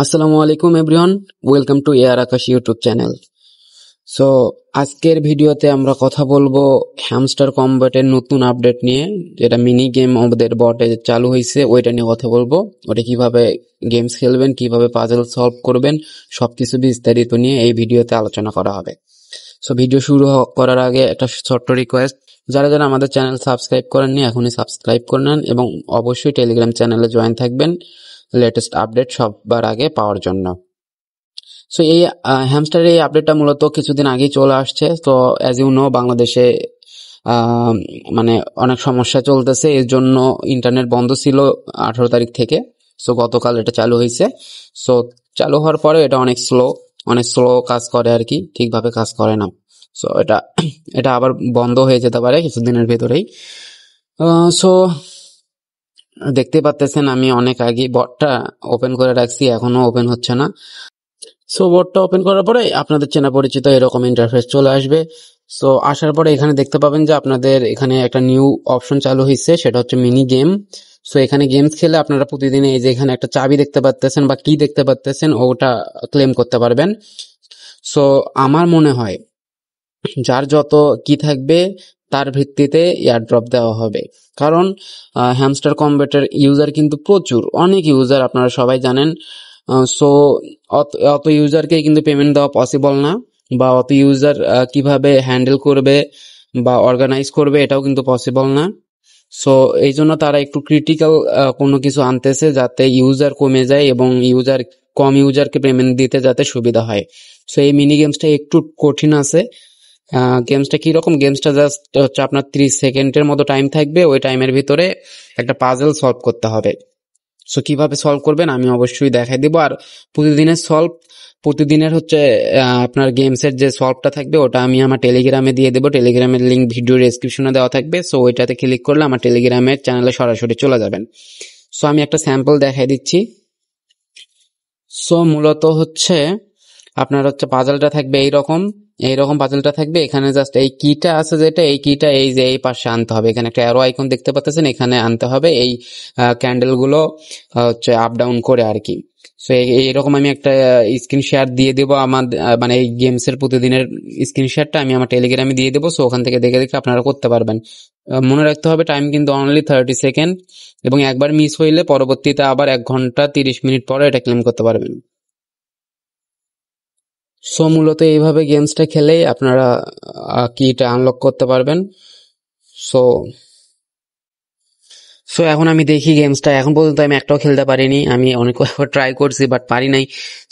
আসসালামু আলাইকুম everyone, welcome to air Akash YouTube channel. So আজকের ভিডিওতে আমরা কথা বলবো হ্যামস্টার কম্ব্যাটের নতুন আপডেট নিয়ে, যেটা মিনি গেম ওদের বটে চালু হয়েছে ওইটা নিয়ে কথা বলবো। ওটা কিভাবে গেমস খেলবেন, কিভাবে পাজল সলভ করবেন, সবকিছু বিস্তারিত নিয়ে এই ভিডিওতে আলোচনা করা হবে। সো ভিডিও শুরু করার আগে একটা ছোট্ট রিকোয়েস্ট, যারা যারা আমাদের চ্যানেল সাবস্ক্রাইব করেননি এখনই সাবস্ক্রাইব করে নেন এবং অবশ্যই টেলিগ্রাম চ্যানেলে জয়েন থাকবেন লেটেস্ট আপডেট সবার আগে পাওয়ার জন্য। সো এই হ্যামস্টারের এই আপডেটটা মূলত কিছুদিন আগেই চলে আসছে। তো অ্যাজ ইউ নো বাংলাদেশে আহ, মানে অনেক সমস্যা চলতেছে, এর জন্য ইন্টারনেট বন্ধ ছিল 18 তারিখ থেকে। সো গতকাল এটা চালু হয়েছে। সো চালু হওয়ার পরে এটা অনেক স্লো কাজ করে আর কি, ঠিকভাবে কাজ করে না। সো এটা এটা আবার বন্ধ হয়ে যেতে পারে কিছুদিনের ভেতরেই। সো দেখতে পাচ্তেছেন আমি অনেক আগে বটটা ওপেন করে রাখছি, এখনো ওপেন হচ্ছে না। সো বোর্ডটা ওপেন করার পরে আপনাদের চেনা পরিচিত এরকম ইন্টারফেস চলে আসবে। সো আসার পরে এখানে দেখতে পাবেন যে আপনাদের এখানে একটা নিউ অপশন চালু হয়েছে, সেটা হচ্ছে মিনি গেম। সো এখানে গেমস খেলে আপনারা প্রতিদিন এই যে এখানে একটা চাবি দেখতে পাচ্তেছেন বা কি দেখতে পাচ্তেছেন ওটা ক্লেম করতে পারবেন। সো আমার মনে হয় যার যত কি থাকবে তার ভিত্তিতে এয়ারড্রপ দেওয়া হবে, কারণ হ্যামস্টার কম্ব্যাটের ইউজার কিন্তু প্রচুর, অনেক ইউজার, আপনারা সবাই জানেন। সো অত ইউজারকে কিন্তু পেমেন্ট দেওয়া পসিবল না, বা অত ইউজার কিভাবে হ্যান্ডেল করবে বা অর্গানাইজ করবে এটাও কিন্তু পসিবল না। সো এই জন্য তারা একটু ক্রিটিক্যাল কোনো কিছু আনতেছে যাতে ইউজার কমে যায় এবং কম ইউজারকে পেমেন্ট দিতে যাতে সুবিধা হয়। সো এই মিনি গেমসটা একটু কঠিন আছে। গেমসটা কিরকম, গেমসটা জাস্ট হচ্ছে আপনার 30 সেকেন্ডের মতো টাইম থাকবে, ওই টাইমের ভিতরে একটা পাজল সলভ করতে হবে। সো কিভাবে সলভ করবেন আমি অবশ্যই দেখাই দিব। আর প্রতিদিনের হচ্ছে আপনার গেমসের যে সলভটা থাকবে ওটা আমি আমার টেলিগ্রামে দিয়ে দেবো। টেলিগ্রামের লিঙ্ক ভিডিও ডেসক্রিপশনে দেওয়া থাকবে। সো ওইটাতে ক্লিক করলে আমার টেলিগ্রামের চ্যানেলে সরাসরি চলে যাবেন। সো আমি একটা স্যাম্পল দেখাই দিচ্ছি। সো মূলত হচ্ছে আপনার হচ্ছে পাজলটা থাকবে এইরকম পাজলটা থাকবে। এখানে জাস্ট এই কিটা আছে, যেটা এই কিটা এই যে এই পাশে আনতে হবে। এখানে একটা অ্যারো আইকন দেখতে পাচ্ছেন, এখানে আনতে হবে এই ক্যান্ডেল গুলো হচ্ছে আপ ডাউন করে আর কি। সো এইরকম আমি একটা স্ক্রিন শেয়ার দিয়ে দেবো আমার মানে এই গেমস এর প্রতিদিনের স্ক্রিন শেয়ারটা আমি আমার টেলিগ্রামে দিয়ে দেবো। সো ওখান থেকে দেখে দেখে আপনারা করতে পারবেন। মনে রাখতে হবে টাইম কিন্তু অনলি 30 সেকেন্ড, এবং একবার মিস হইলে পরবর্তীতে আবার 1 ঘন্টা 30 মিনিট পরে এটা ক্লেম করতে পারবেন। সো মূলত এইভাবে গেমসটা খেলেই আপনারা কিটা আনলক করতে পারবেন। সো সো এখন আমি দেখি গেমসটা, এখন পর্যন্ত আমি একটাও খেলতে পারিনি, আমি অনেক ট্রাই করছি বাট পারি নাই।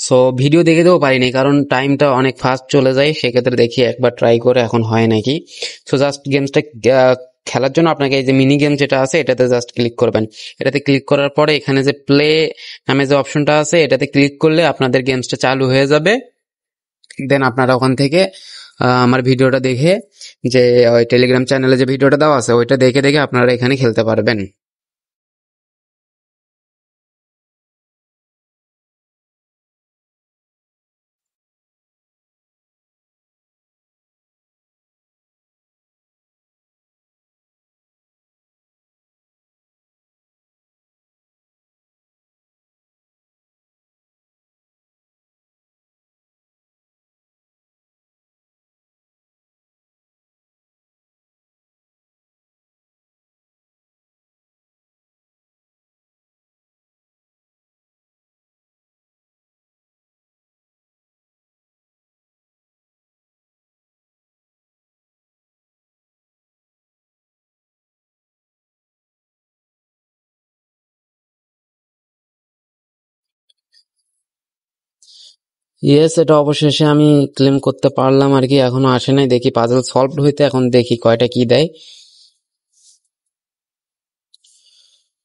সো ভিডিও দেখে দেবো পারি নাই, কারণ টাইমটা অনেক ফাস্ট চলে যায়, সেক্ষেত্রে দেখি একবার ট্রাই করে এখন হয় নাকি। সো জাস্ট গেমসটা খেলার জন্য আপনাকে এই যে মিনি গেম যেটা আছে এটাতে জাস্ট ক্লিক করবেন। এটাতে ক্লিক করার পরে এখানে যে প্লে নামে যে অপশনটা আছে এটাতে ক্লিক করলে আপনাদের গেমসটা চালু হয়ে যাবে। দেন আপনারা ওখান থেকে আমার ভিডিওটা দেখে, যে ওই টেলিগ্রাম চ্যানেলে যে ভিডিওটা দেওয়া আছে ওইটা দেখে দেখে আপনারা এখানে খেলতে পারবেন। ইয়েস, এটা অবশেষে আমি ক্লেম করতে পারলাম আর কি, এখনো আসে নাই। দেখি পাজল সলভড হইতে এখন দেখি কয়টা কি দেয়।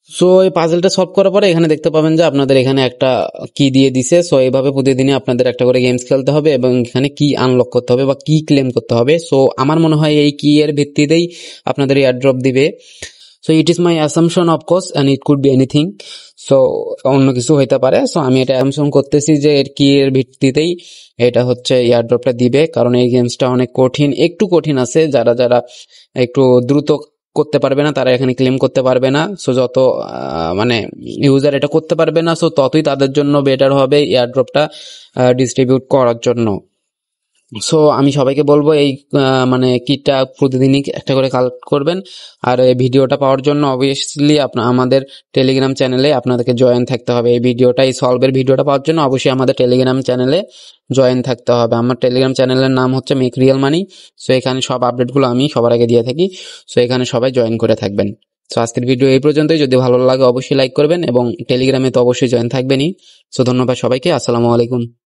সো এই পাজলটা সলভ করার পরে এখানে দেখতে পাবেন যে আপনাদের এখানে একটা কি দিয়ে দিছে। সো এইভাবে প্রতিদিনই আপনাদের একটা করে গেমস খেলতে হবে এবং এখানে কি আনলক করতে হবে বা কি ক্লেম করতে হবে। সো আমার মনে হয় এই কি এর ভিত্তিতেই আপনাদের এয়ারড্রপ দিবে। So it is my assumption of course, and it could be anything. So অন্য কিছু হইতে পারে। সো আমি এটা অ্যাসাম্পশন করতেছি যে এর কি এর ভিত্তিতেই এটা হচ্ছে এয়ারড্রপটা দিবে, কারণ এই গেমসটা অনেক কঠিন, একটু কঠিন আছে। যারা যারা একটু দ্রুত করতে পারবে না, তারা এখানে ক্লেম করতে পারবে না। সো যত মানে ইউজার এটা করতে পারবে না, সো ততই তাদের জন্য বেটার হবে এয়ারড্রপটা ডিস্ট্রিবিউট করার জন্য। সো আমি সবাইকে বলবো এই মানে কিটটা প্রতিদিনই একটা করে কালেক্ট করবেন। আর এই ভিডিওটা পাওয়ার জন্য অবভিয়াসলি আমাদের টেলিগ্রাম চ্যানেলে আপনাদেরকে জয়েন থাকতে হবে। এই ভিডিওটা, এই সলভের ভিডিওটা পাওয়ার জন্য অবশ্যই আমাদের টেলিগ্রাম চ্যানেলে জয়েন থাকতে হবে। আমার টেলিগ্রাম চ্যানেলের নাম হচ্ছে মেক রিয়েল মানি। সো এখানে সব আপডেটগুলো আমি সবার আগে দিয়ে থাকি। সো এখানে সবাই জয়েন করে থাকবেন। সো আজকের ভিডিও এই পর্যন্তই। যদি ভালো লাগে অবশ্যই লাইক করবেন এবং টেলিগ্রামে তো অবশ্যই জয়েন থাকবেনই। সো ধন্যবাদ সবাইকে। আসসালামু আলাইকুম।